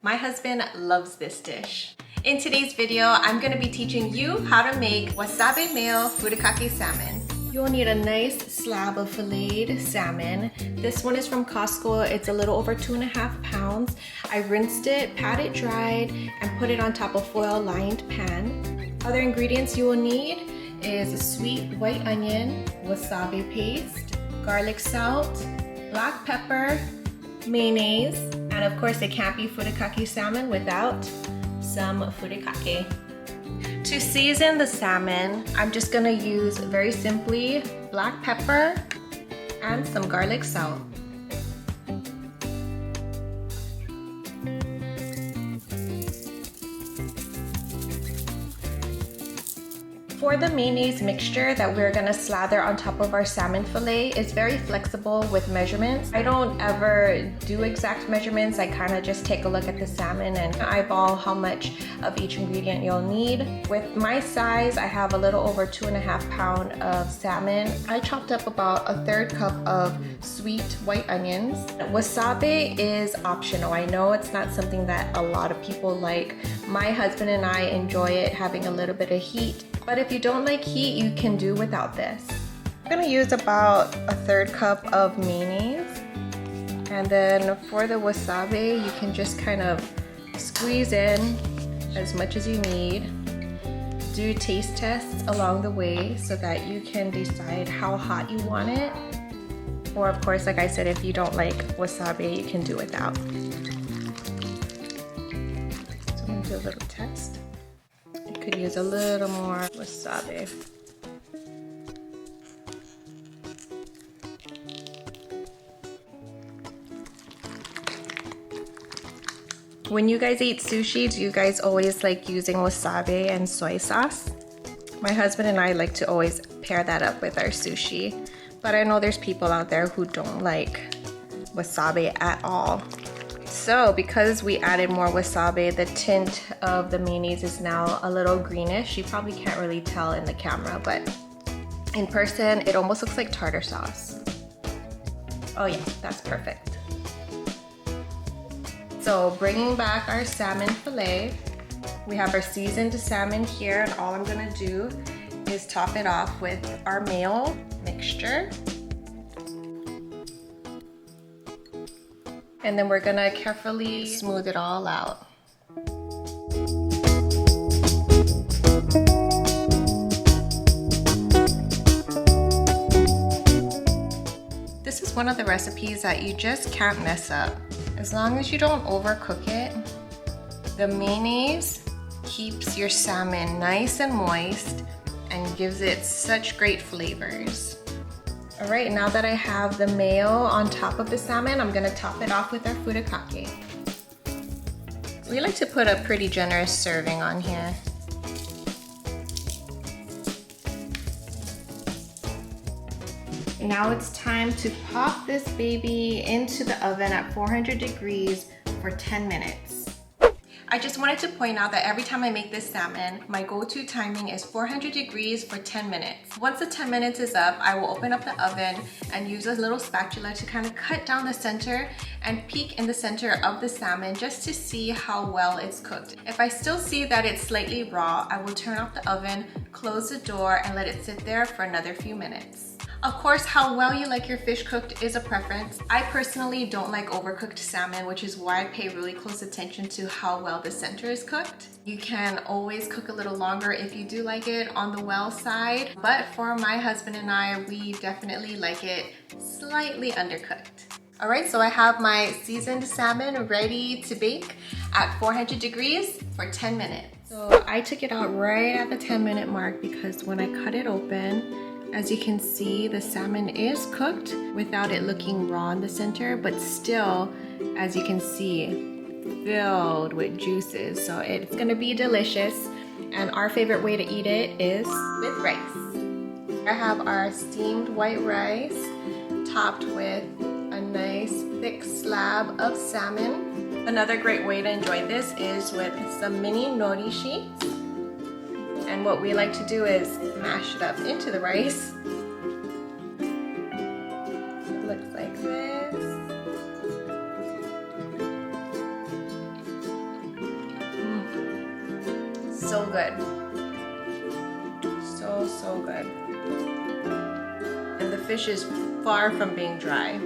My husband loves this dish. In today's video, I'm going to be teaching you how to make Wasabi-Mayo Furikake Salmon. You'll need a nice slab of filleted salmon. This one is from Costco. It's a little over 2.5 pounds. I rinsed it, pat it dried, and put it on top of foil-lined pan. Other ingredients you will need is a sweet white onion, wasabi paste, garlic salt, black pepper, mayonnaise, and of course it can't be furikake salmon without some furikake. To season the salmon, I'm just gonna use very simply black pepper and some garlic salt. For the mayonnaise mixture that we're gonna slather on top of our salmon fillet is very flexible with measurements. I don't ever do exact measurements. I kind of just take a look at the salmon and eyeball how much of each ingredient you'll need. With my size, I have a little over 2.5 pounds of salmon. I chopped up about a 1/3 cup of sweet white onions. Wasabi is optional. I know it's not something that a lot of people like. My husband and I enjoy it having a little bit of heat. But if you don't like heat, you can do without this. I'm gonna use about a 1/3 cup of mayonnaise. And then for the wasabi, you can just kind of squeeze in as much as you need. Do taste tests along the way so that you can decide how hot you want it. Or of course, like I said, if you don't like wasabi, you can do without. So I'm gonna do a little test. Could use a little more wasabi. When you guys eat sushi, do you guys always like using wasabi and soy sauce? My husband and I like to always pair that up with our sushi, but I know there's people out there who don't like wasabi at all. So because we added more wasabi, the tint of the mayonnaise is now a little greenish. You probably can't really tell in the camera, but in person, it almost looks like tartar sauce. Oh yeah, that's perfect. So bringing back our salmon fillet, we have our seasoned salmon here, and all I'm gonna do is top it off with our mayo mixture. And then we're gonna carefully smooth it all out. This is one of the recipes that you just can't mess up. As long as you don't overcook it, the mayonnaise keeps your salmon nice and moist and gives it such great flavors. All right, now that I have the mayo on top of the salmon, I'm gonna top it off with our furikake. We like to put a pretty generous serving on here. Now it's time to pop this baby into the oven at 400 degrees for 10 minutes. I just wanted to point out that every time I make this salmon, my go-to timing is 400 degrees for 10 minutes. Once the 10 minutes is up, I will open up the oven and use a little spatula to kind of cut down the center and peek in the center of the salmon just to see how well it's cooked. If I still see that it's slightly raw, I will turn off the oven, close the door, and let it sit there for another few minutes. Of course, how well you like your fish cooked is a preference. I personally don't like overcooked salmon, which is why I pay really close attention to how well the center is cooked. You can always cook a little longer if you do like it on the well side, but for my husband and I, we definitely like it slightly undercooked. All right, so I have my seasoned salmon ready to bake at 400 degrees for 10 minutes. So I took it out right at the 10-minute mark because when I cut it open, as you can see, the salmon is cooked without it looking raw in the center, but still, as you can see, filled with juices. So it's gonna be delicious. And our favorite way to eat it is with rice. I have our steamed white rice topped with a nice thick slab of salmon. Another great way to enjoy this is with some mini nori sheets. And what we like to do is mash it up into the rice. It looks like this. so good. So good. And the fish is far from being dry.